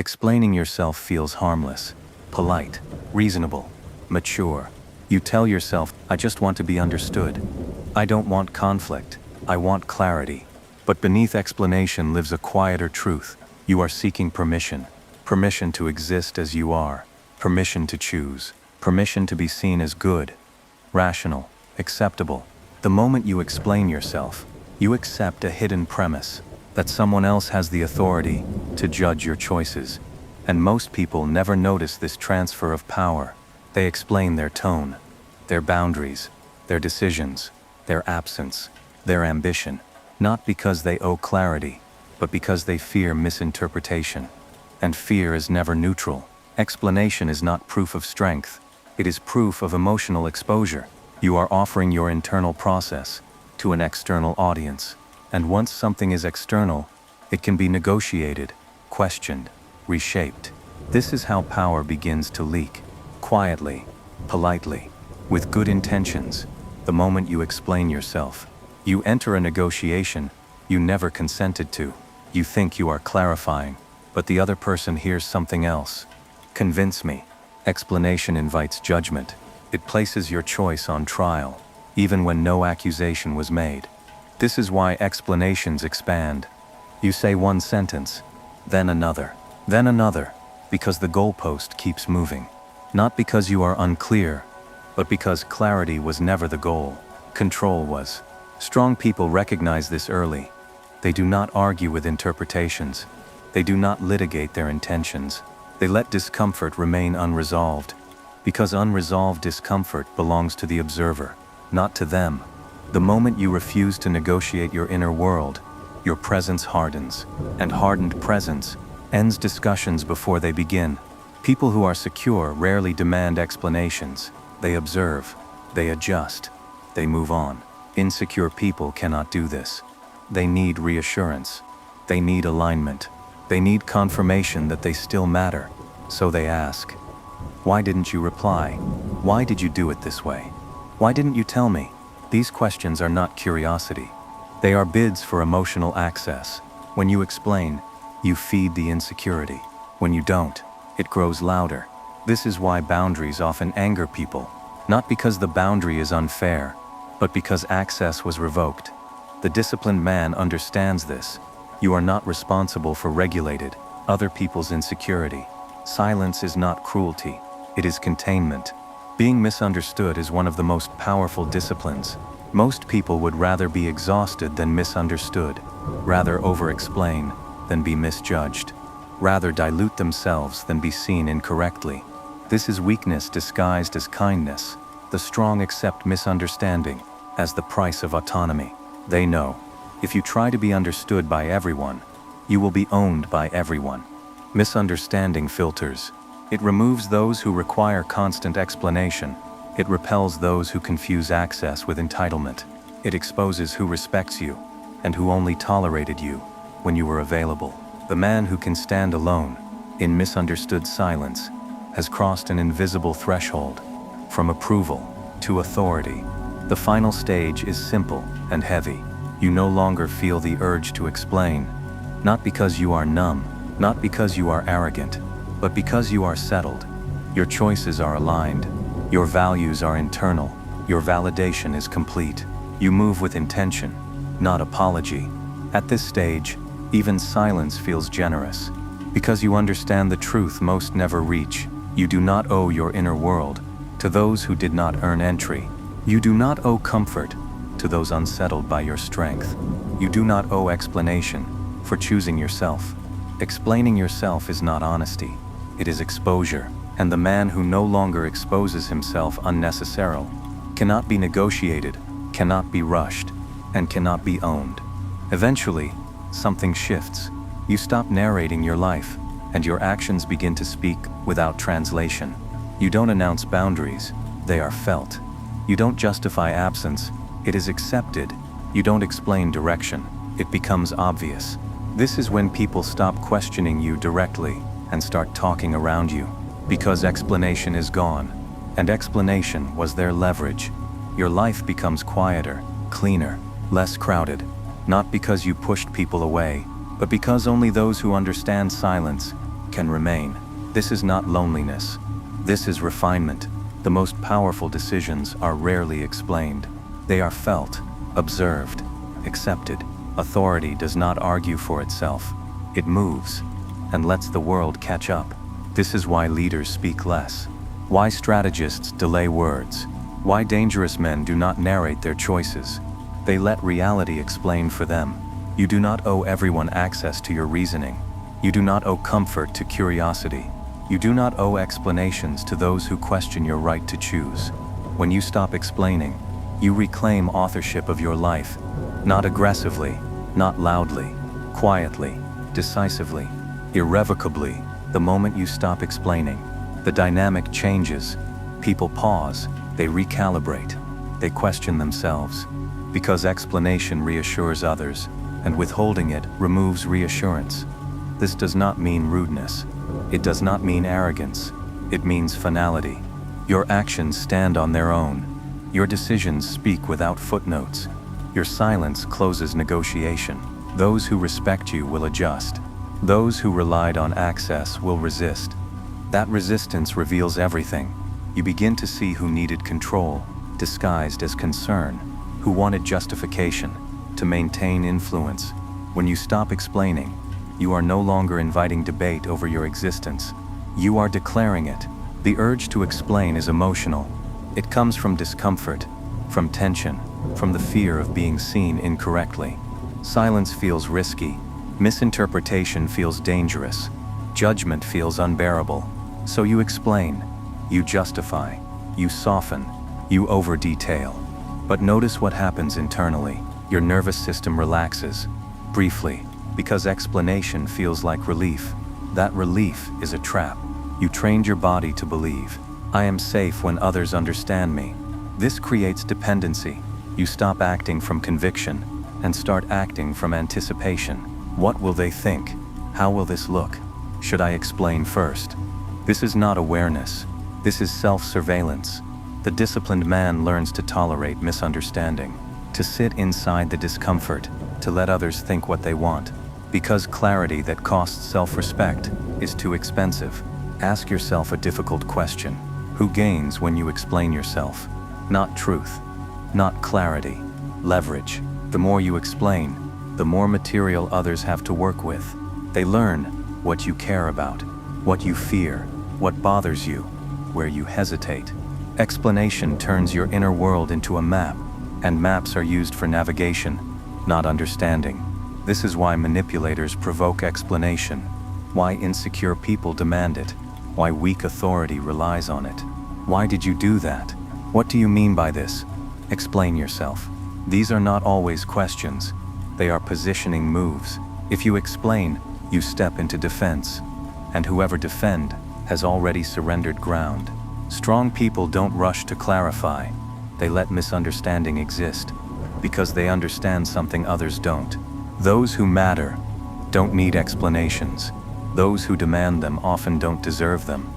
Explaining yourself feels harmless, polite, reasonable, mature. You tell yourself, I just want to be understood. I don't want conflict. I want clarity. But beneath explanation lives a quieter truth. You are seeking permission. Permission to exist as you are. Permission to choose. Permission to be seen as good, rational, acceptable. The moment you explain yourself, you accept a hidden premise that someone else has the authority to judge your choices. And most people never notice this transfer of power. They explain their tone, their boundaries, their decisions, their absence, their ambition, not because they owe clarity, but because they fear misinterpretation. And fear is never neutral. Explanation is not proof of strength. It is proof of emotional exposure. You are offering your internal process to an external audience. And once something is external, it can be negotiated, questioned, reshaped. This is how power begins to leak. Quietly, politely, with good intentions. The moment you explain yourself, you enter a negotiation you never consented to. You think you are clarifying, but the other person hears something else. Convince me. Explanation invites judgment. It places your choice on trial, even when no accusation was made. This is why explanations expand. You say one sentence, then another, because the goalpost keeps moving. Not because you are unclear, but because clarity was never the goal. Control was. Strong people recognize this early. They do not argue with interpretations. They do not litigate their intentions. They let discomfort remain unresolved, because unresolved discomfort belongs to the observer, not to them. The moment you refuse to negotiate your inner world, your presence hardens, and hardened presence ends discussions before they begin. People who are secure rarely demand explanations. They observe, they adjust, they move on. Insecure people cannot do this. They need reassurance. They need alignment. They need confirmation that they still matter. So they ask, why didn't you reply? Why did you do it this way? Why didn't you tell me? These questions are not curiosity. They are bids for emotional access. When you explain, you feed the insecurity. When you don't, it grows louder. This is why boundaries often anger people, not because the boundary is unfair, but because access was revoked. The disciplined man understands this. You are not responsible for regulated other people's insecurity. Silence is not cruelty, it is containment. Being misunderstood is one of the most powerful disciplines. Most people would rather be exhausted than misunderstood, rather over-explain than be misjudged, rather dilute themselves than be seen incorrectly. This is weakness disguised as kindness. The strong accept misunderstanding as the price of autonomy. They know, if you try to be understood by everyone, you will be owned by everyone. Misunderstanding filters. It removes those who require constant explanation. It repels those who confuse access with entitlement. It exposes who respects you and who only tolerated you when you were available. The man who can stand alone in misunderstood silence has crossed an invisible threshold from approval to authority. The final stage is simple and heavy. You no longer feel the urge to explain, not because you are numb, not because you are arrogant, but because you are settled. Your choices are aligned. Your values are internal. Your validation is complete. You move with intention, not apology. At this stage, even silence feels generous, because you understand the truth most never reach. You do not owe your inner world to those who did not earn entry. You do not owe comfort to those unsettled by your strength. You do not owe explanation for choosing yourself. Explaining yourself is not honesty, it is exposure. And the man who no longer exposes himself unnecessarily cannot be negotiated, cannot be rushed, and cannot be owned. Eventually, something shifts. You stop narrating your life, and your actions begin to speak without translation. You don't announce boundaries, they are felt. You don't justify absence, it is accepted. You don't explain direction, it becomes obvious. This is when people stop questioning you directly and start talking around you, because explanation is gone, and explanation was their leverage. Your life becomes quieter, cleaner, less crowded, not because you pushed people away, but because only those who understand silence can remain. This is not loneliness. This is refinement. The most powerful decisions are rarely explained. They are felt, observed, accepted. Authority does not argue for itself. It moves and lets the world catch up. This is why leaders speak less. Why strategists delay words. Why dangerous men do not narrate their choices. They let reality explain for them. You do not owe everyone access to your reasoning. You do not owe comfort to curiosity. You do not owe explanations to those who question your right to choose. When you stop explaining, you reclaim authorship of your life. Not aggressively, not loudly, quietly, decisively, irrevocably. The moment you stop explaining, the dynamic changes. People pause, they recalibrate, they question themselves. Because explanation reassures others, and withholding it removes reassurance. This does not mean rudeness. It does not mean arrogance. It means finality. Your actions stand on their own. Your decisions speak without footnotes. Your silence closes negotiation. Those who respect you will adjust. Those who relied on access will resist. That resistance reveals everything. You begin to see who needed control, disguised as concern, who wanted justification, to maintain influence. When you stop explaining, you are no longer inviting debate over your existence. You are declaring it. The urge to explain is emotional. It comes from discomfort, from tension, from the fear of being seen incorrectly. Silence feels risky. Misinterpretation feels dangerous. Judgment feels unbearable. So you explain, you justify, you soften, you over-detail. But notice what happens internally. Your nervous system relaxes, briefly, because explanation feels like relief. That relief is a trap. You trained your body to believe, I am safe when others understand me. This creates dependency. You stop acting from conviction and start acting from anticipation. What will they think? How will this look? Should I explain first? This is not awareness. This is self-surveillance. The disciplined man learns to tolerate misunderstanding, to sit inside the discomfort, to let others think what they want. Because clarity that costs self-respect is too expensive. Ask yourself a difficult question. Who gains when you explain yourself? Not truth, not clarity, leverage. The more you explain, the more material others have to work with. They learn what you care about, what you fear, what bothers you, where you hesitate. Explanation turns your inner world into a map, and maps are used for navigation, not understanding. This is why manipulators provoke explanation, why insecure people demand it, why weak authority relies on it. Why did you do that? What do you mean by this? Explain yourself. These are not always questions. They are positioning moves. If you explain, you step into defense. And whoever defend has already surrendered ground. Strong people don't rush to clarify. They let misunderstanding exist because they understand something others don't. Those who matter don't need explanations. Those who demand them often don't deserve them.